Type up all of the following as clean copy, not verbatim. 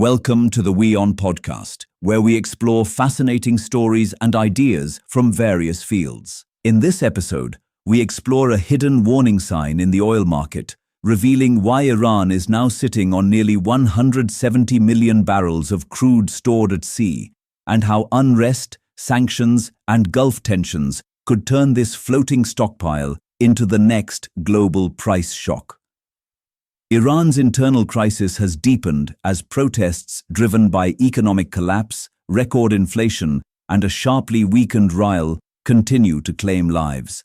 Welcome to the WION podcast, where we explore fascinating stories and ideas from various fields. In this episode, we explore a hidden warning sign in the oil market, revealing why Iran is now sitting on nearly 170 million barrels of crude stored at sea, and how unrest, sanctions, and Gulf tensions could turn this floating stockpile into the next global price shock. Iran's internal crisis has deepened as protests driven by economic collapse, record inflation, and a sharply weakened rial continue to claim lives.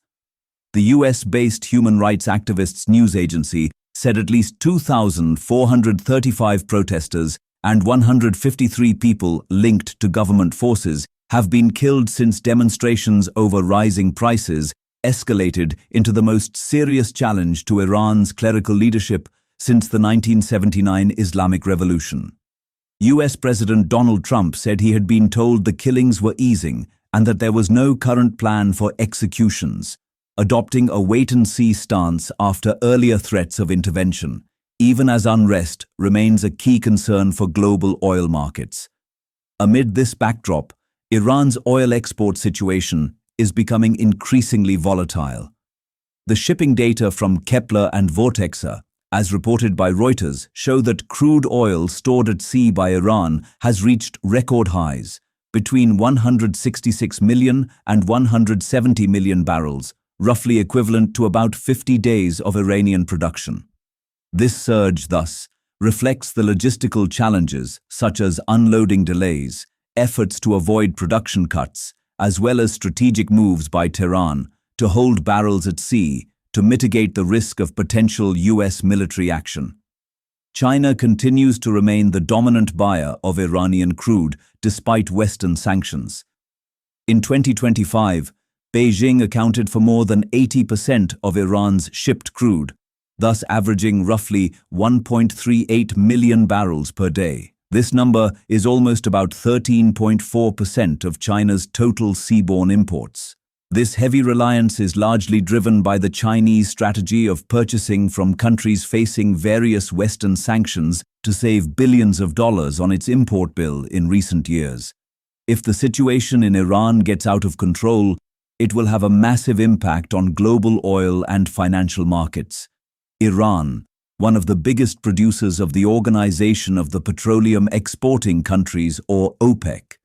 The US-based human rights activists news agency said at least 2,435 protesters and 153 people linked to government forces have been killed since demonstrations over rising prices escalated into the most serious challenge to Iran's clerical leadership since the 1979 Islamic Revolution. US President Donald Trump said he had been told the killings were easing and that there was no current plan for executions, adopting a wait-and-see stance after earlier threats of intervention, even as unrest remains a key concern for global oil markets. Amid this backdrop, Iran's oil export situation is becoming increasingly volatile. The shipping data from Kepler and Vortexa, as reported by Reuters, show that crude oil stored at sea by Iran has reached record highs, between 166 million and 170 million barrels, roughly equivalent to about 50 days of Iranian production. This surge, thus, reflects the logistical challenges such as unloading delays, efforts to avoid production cuts, as well as strategic moves by Tehran to hold barrels at sea to mitigate the risk of potential US military action. China continues to remain the dominant buyer of Iranian crude despite Western sanctions. In 2025, Beijing accounted for more than 80% of Iran's shipped crude, thus averaging roughly 1.38 million barrels per day. This number is almost about 13.4% of China's total seaborne imports. This heavy reliance is largely driven by the Chinese strategy of purchasing from countries facing various Western sanctions to save billions of dollars on its import bill in recent years. If the situation in Iran gets out of control, it will have a massive impact on global oil and financial markets. Iran, one of the biggest producers of the Organization of the Petroleum Exporting Countries, or OPEC.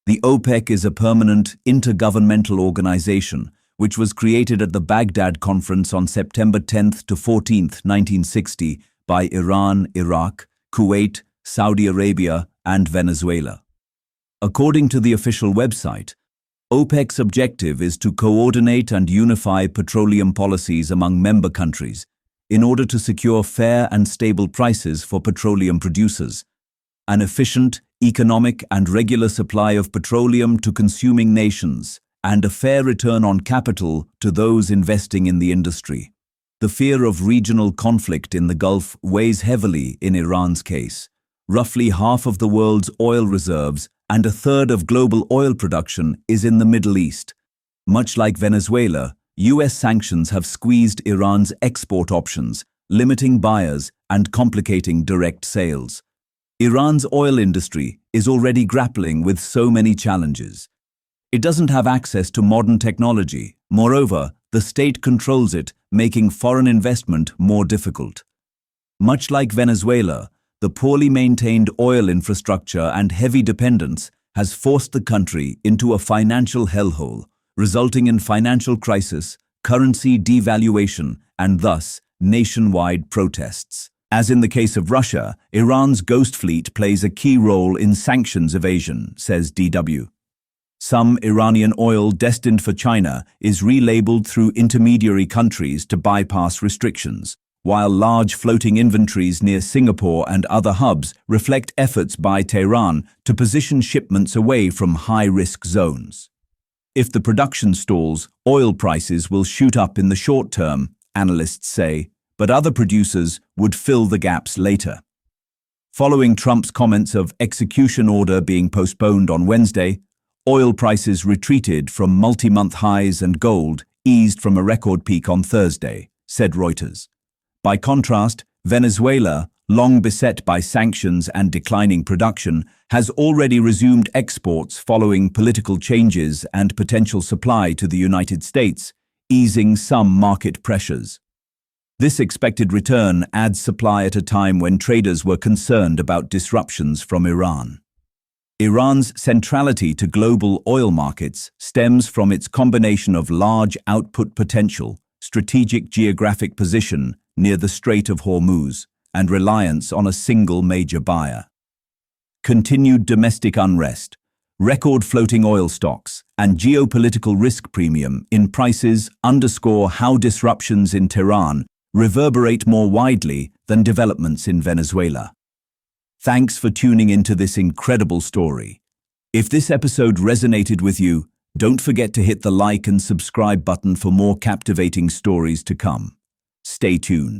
The OPEC is a permanent intergovernmental organization which was created at the Baghdad Conference on September 10 to 14, 1960 by Iran, Iraq, Kuwait, Saudi Arabia, and Venezuela. According to the official website, OPEC's objective is to coordinate and unify petroleum policies among member countries in order to secure fair and stable prices for petroleum producers, an efficient, economic and regular supply of petroleum to consuming nations, and a fair return on capital to those investing in the industry. The fear of regional conflict in the Gulf weighs heavily in Iran's case. Roughly half of the world's oil reserves and a third of global oil production is in the Middle East. Much like Venezuela, US sanctions have squeezed Iran's export options, limiting buyers and complicating direct sales. Iran's oil industry is already grappling with so many challenges. It doesn't have access to modern technology. Moreover, the state controls it, making foreign investment more difficult. Much like Venezuela, the poorly maintained oil infrastructure and heavy dependence has forced the country into a financial hellhole, resulting in financial crisis, currency devaluation, and thus nationwide protests. As in the case of Russia, Iran's ghost fleet plays a key role in sanctions evasion, says DW. Some Iranian oil destined for China is relabeled through intermediary countries to bypass restrictions, while large floating inventories near Singapore and other hubs reflect efforts by Tehran to position shipments away from high-risk zones. If the production stalls, oil prices will shoot up in the short term, analysts say, but other producers would fill the gaps later. Following Trump's comments of execution order being postponed on Wednesday, oil prices retreated from multi-month highs and gold eased from a record peak on Thursday, said Reuters. By contrast, Venezuela long beset by sanctions and declining production, has already resumed exports following political changes and potential supply to the United States, easing some market pressures. This expected return adds supply at a time when traders were concerned about disruptions from Iran. Iran's centrality to global oil markets stems from its combination of large output potential, strategic geographic position near the Strait of Hormuz, and reliance on a single major buyer. Continued domestic unrest, record floating oil stocks, and geopolitical risk premium in prices underscore how disruptions in Tehran reverberate more widely than developments in Venezuela. Thanks for tuning into this incredible story. If this episode resonated with you, don't forget to hit the like and subscribe button for more captivating stories to come. Stay tuned.